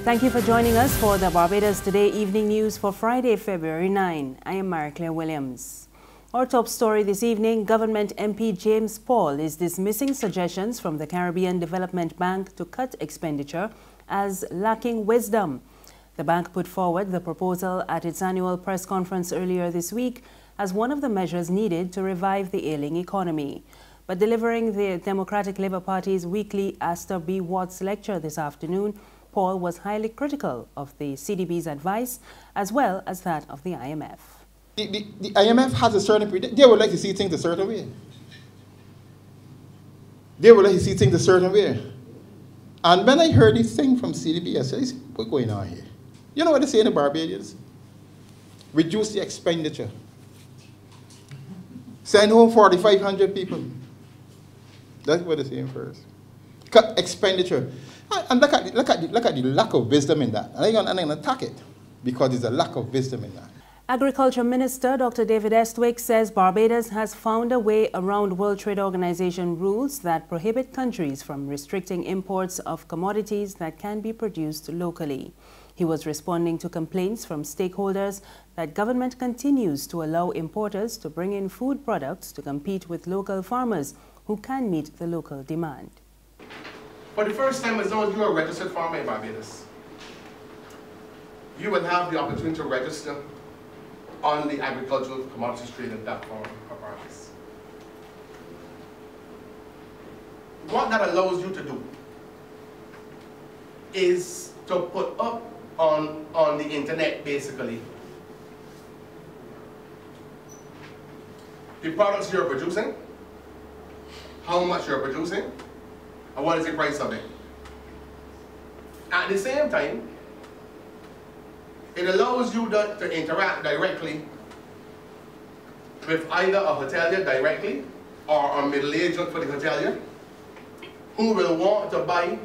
Thank you for joining us for the Barbados Today evening news for Friday, February 9. I am Marie-Claire Williams. Our top story this evening, Government MP James Paul is dismissing suggestions from the Caribbean Development Bank to cut expenditure as lacking wisdom. The bank put forward the proposal at its annual press conference earlier this week as one of the measures needed to revive the ailing economy. But delivering the Democratic Labour Party's weekly Astor B. Watts lecture this afternoon, Paul was highly critical of the CDB's advice as well as that of the IMF. The IMF has a certain, they would like to see things a certain way. They would like to see things a certain way. And when I heard this thing from CDB, I said, what's going on here? You know what they say in the Barbadians? Reduce the expenditure. Send home 4,500 people. That's what they're saying first. Cut expenditure. And look at the lack of wisdom in that. And I'm going to attack it because there's a lack of wisdom in that. Agriculture Minister Dr David Estwick says Barbados has found a way around World Trade Organization rules that prohibit countries from restricting imports of commodities that can be produced locally. He was responding to complaints from stakeholders that government continues to allow importers to bring in food products to compete with local farmers who can meet the local demand. For the first time, as long as you are a registered farmer in Barbados, you will have the opportunity to register on the agricultural commodities trading platform of Barbados. What that allows you to do is to put up on the internet, basically, the products you're producing, how much you're producing, and what is the price of it. At the same time, it allows you to interact directly with either a hotelier directly or a middle agent for the hotelier who will want to buy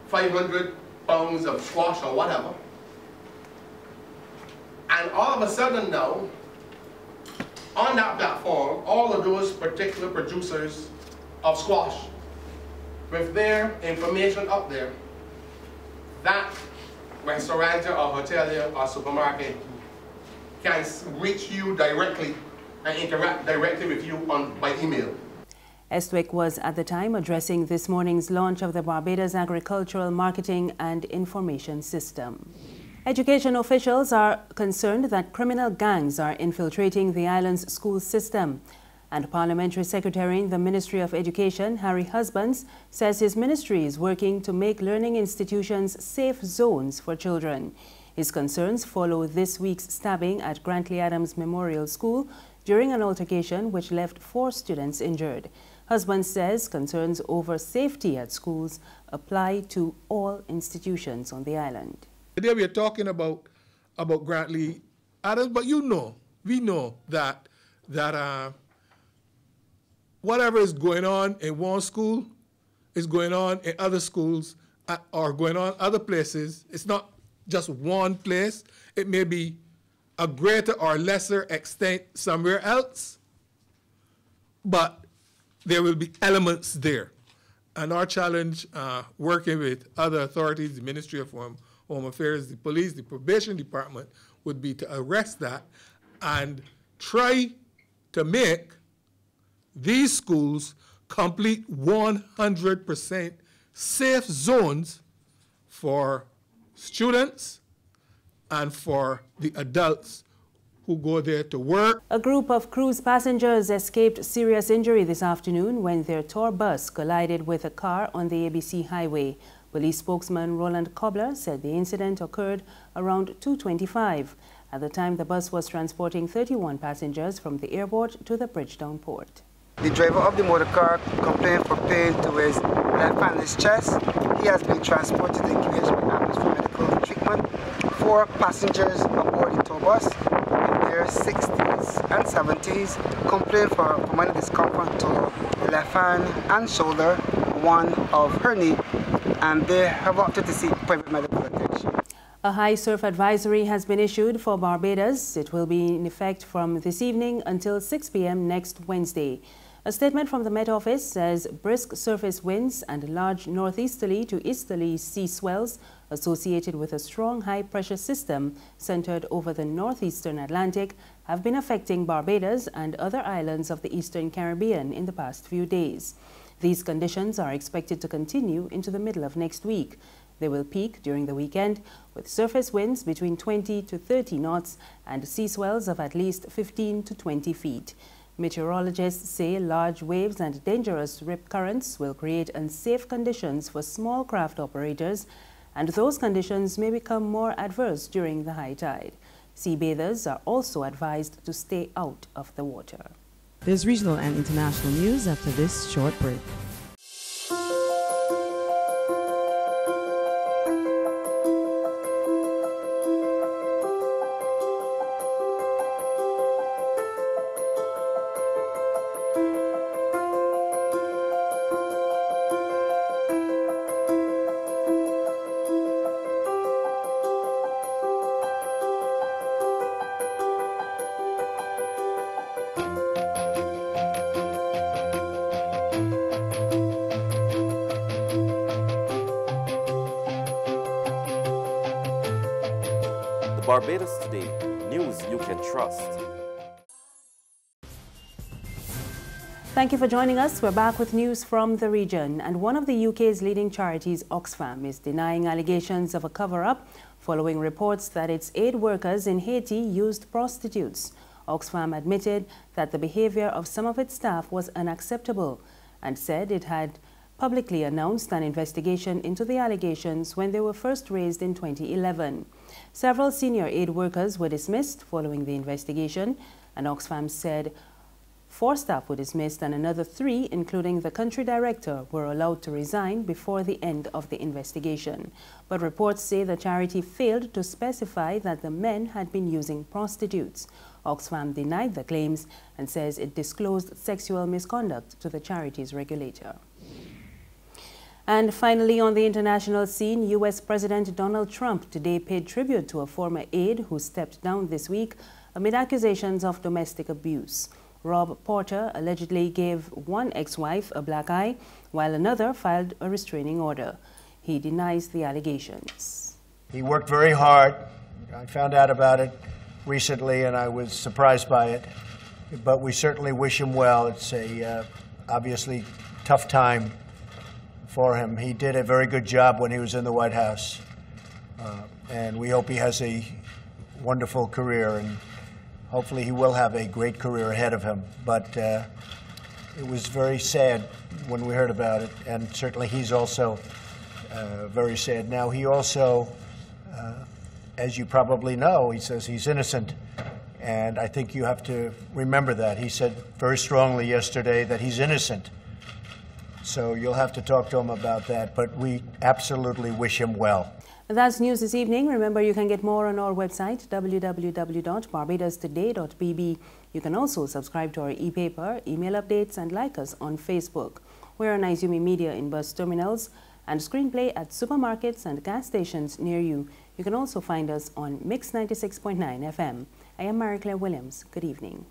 500 pounds of squash or whatever. And all of a sudden now, on that platform, all of those particular producers of squash, with their information up there, that restaurant or hotelier or supermarket can reach you directly and interact directly with you by email. Estwick was at the time addressing this morning's launch of the Barbados Agricultural Marketing and Information System. Education officials are concerned that criminal gangs are infiltrating the island's school system. And Parliamentary Secretary in the Ministry of Education, Harry Husbands, says his ministry is working to make learning institutions safe zones for children. His concerns follow this week's stabbing at Grantley Adams Memorial School during an altercation which left 4 students injured. Husbands says concerns over safety at schools apply to all institutions on the island. Today we are talking about Grantley Adams, but we know that whatever is going on in one school is going on in other schools or going on other places. It's not just one place. It may be a greater or lesser extent somewhere else, but there will be elements there. And our challenge, working with other authorities, the Ministry of Home Affairs, the police, the probation department, would be to arrest that and try to make these schools complete 100% safe zones for students and for the adults who go there to work. A group of cruise passengers escaped serious injury this afternoon when their tour bus collided with a car on the ABC highway. Police spokesman Roland Cobbler said the incident occurred around 2:25. At the time, the bus was transporting 31 passengers from the airport to the Bridgetown port. The driver of the motor car complained for pain to his left and his chest. He has been transported to engagement Adams for medical treatment. 4 passengers aboard the tour bus in their 60s and 70s complained for permanent discomfort to the left hand and shoulder, one of her knee, and they have opted to seek private medical attention. A high surf advisory has been issued for Barbados. It will be in effect from this evening until 6 p.m. next Wednesday. A statement from the Met Office says brisk surface winds and large northeasterly to easterly sea swells associated with a strong high-pressure system centered over the northeastern Atlantic have been affecting Barbados and other islands of the eastern Caribbean in the past few days. These conditions are expected to continue into the middle of next week. They will peak during the weekend with surface winds between 20 to 30 knots and sea swells of at least 15 to 20 feet. Meteorologists say large waves and dangerous rip currents will create unsafe conditions for small craft operators, and those conditions may become more adverse during the high tide. Sea bathers are also advised to stay out of the water. There's regional and international news after this short break. Barbados Today, news you can trust. Thank you for joining us. We're back with news from the region. And one of the UK's leading charities, Oxfam, is denying allegations of a cover-up following reports that its aid workers in Haiti used prostitutes. Oxfam admitted that the behavior of some of its staff was unacceptable and said it had publicly announced an investigation into the allegations when they were first raised in 2011. Several senior aid workers were dismissed following the investigation, and Oxfam said 4 staff were dismissed and another 3, including the country director, were allowed to resign before the end of the investigation. But reports say the charity failed to specify that the men had been using prostitutes. Oxfam denied the claims and says it disclosed sexual misconduct to the charity's regulator. And finally, on the international scene, U.S. President Donald Trump today paid tribute to a former aide who stepped down this week amid accusations of domestic abuse. Rob Porter allegedly gave one ex-wife a black eye, while another filed a restraining order. He denies the allegations. He worked very hard. I found out about it recently, and I was surprised by it. But we certainly wish him well. It's a obviously tough time for him. He did a very good job when he was in the White House, and we hope he has a wonderful career, and hopefully he will have a great career ahead of him. But it was very sad when we heard about it, and certainly he's also very sad. Now, he also, as you probably know, he says he's innocent, and I think you have to remember that. He said very strongly yesterday that he's innocent. So you'll have to talk to him about that, but we absolutely wish him well. That's news this evening. Remember, you can get more on our website, www.barbadostoday.bb. You can also subscribe to our e-paper, email updates, and like us on Facebook. We're on Izumi Media in bus terminals and screenplay at supermarkets and gas stations near you. You can also find us on Mix 96.9 FM. I am Mary Claire Williams. Good evening.